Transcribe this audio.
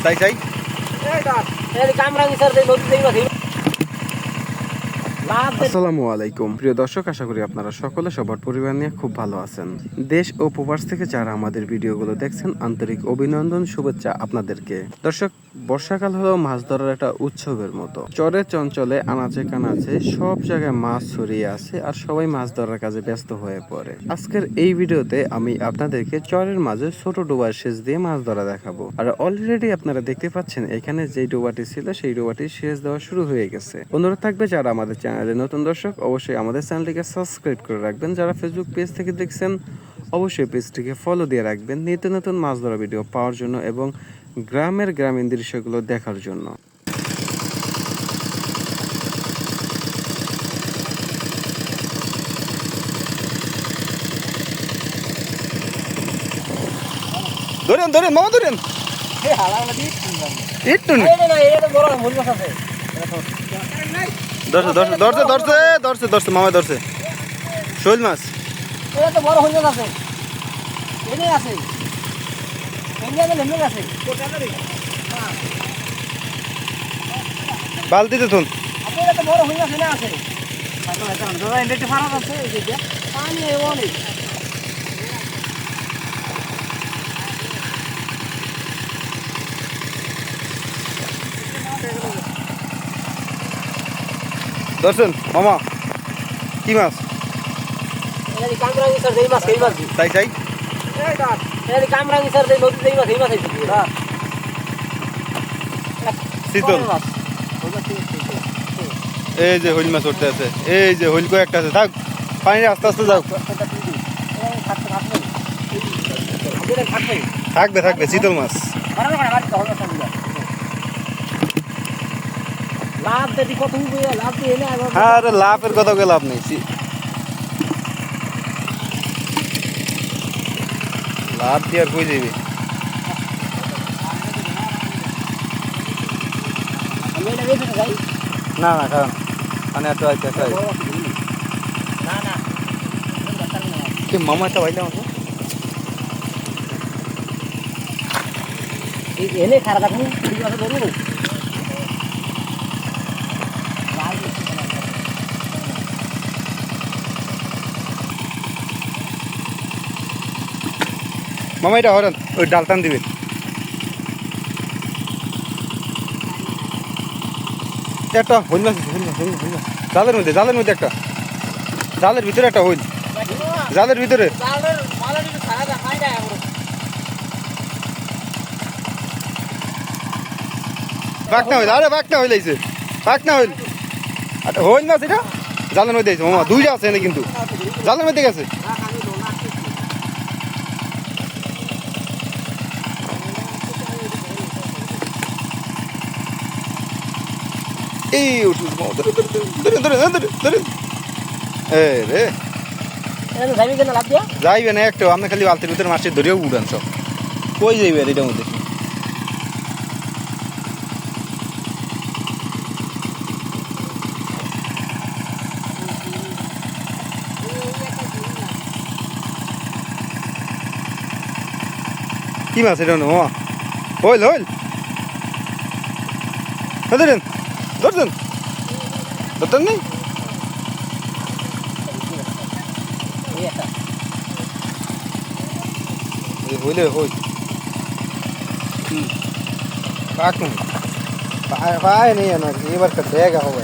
তাই চাই আসসালামু আলাইকুম প্রিয় দর্শক, আশা করি আপনারা সকলে সবার পরিবার নিয়ে খুব ভালো আছেন। দেশ ও প্রবাস থেকে যারা আমাদের ভিডিওগুলো দেখছেন, আন্তরিক অভিনন্দন, শুভেচ্ছা আপনাদেরকে। দর্শক, বর্ষাকাল হলো মাছ ধরার একটা উৎসবের মতো। চরে চঞ্চলে আনাচে কানাচে সব জায়গায় মাছ ছড়িয়ে আছে আর সবাই মাছ ধরার কাজে ব্যস্ত হয়ে পড়ে। আজকের এই ভিডিওতে আমি আপনাদেরকে চরের মাঝে ছোট ডোবার সেচ দিয়ে মাছ ধরা দেখাবো। আর অলরেডি আপনারা দেখতে পাচ্ছেন এখানে যে ডোবাটি ছিল সেই ডোবাটি সেচ দেওয়া শুরু হয়ে গেছে। অনুরোধ থাকবে যারা আমাদের চ্যানেলে নতুন দর্শক, অবশ্যই আমাদের চ্যানেলটিকে সাবস্ক্রাইব করে রাখবেন। যারা ফেসবুক পেজ থেকে দেখছেন, অবশ্যই পেজটিকে ফলো দিয়ে রাখবেন নিত্য নতুন মাছ ধরা ভিডিও পাওয়ার জন্য এবং গ্রামীণ দৃশ্যগুলো দেখার জন্য। ধরেন ধরেন মামা ধরেন, একটু ধরছে মামা ধরছে শৈল মাছ। বালতিতে তুন ধরছেন মামা কি মাছ? তাই চাই শীতল এই যে হইল মাছ উঠতে আছে, এই যে হইল কয়েকটা আছে, থাক পানি আস্তে আস্তে যাও, থাকবে থাকবে শীতল মাছ। আরে লাভের কথা লাভ নেই, লাভ দিয়ে আর কই যাইবে। না না কারণ মানে এত কি মামা একটা বাইলে আমাকে এনে খারাপ রাখুন ধরুন। মামা এটা হরেন ওই ডালটান দিবে। একটা হইল মাছ জালের মধ্যে একটা, জালের ভিতরে একটা হইল, জালের ভিতরে বাঘনা হইল, আরে বাঘনা হইলাইছে, বাঘনা হইল হইল মাছ এটা জালের মধ্যে আছে মামা, দুইটা আছে এনে কিন্তু জালের মধ্যে গেছে। এই যাইবে না একটু, আপনি খালি বালতির ভিতরে মাছের ধরেও উড়ান সব, কই যাইবে এটার মধ্যে। কি মাছ এটা মামা? হইল হইল ধরেন ধরছেন, ধরতেন নেই হইলে হই পাক পায় নেই, এবার দেगा হবে।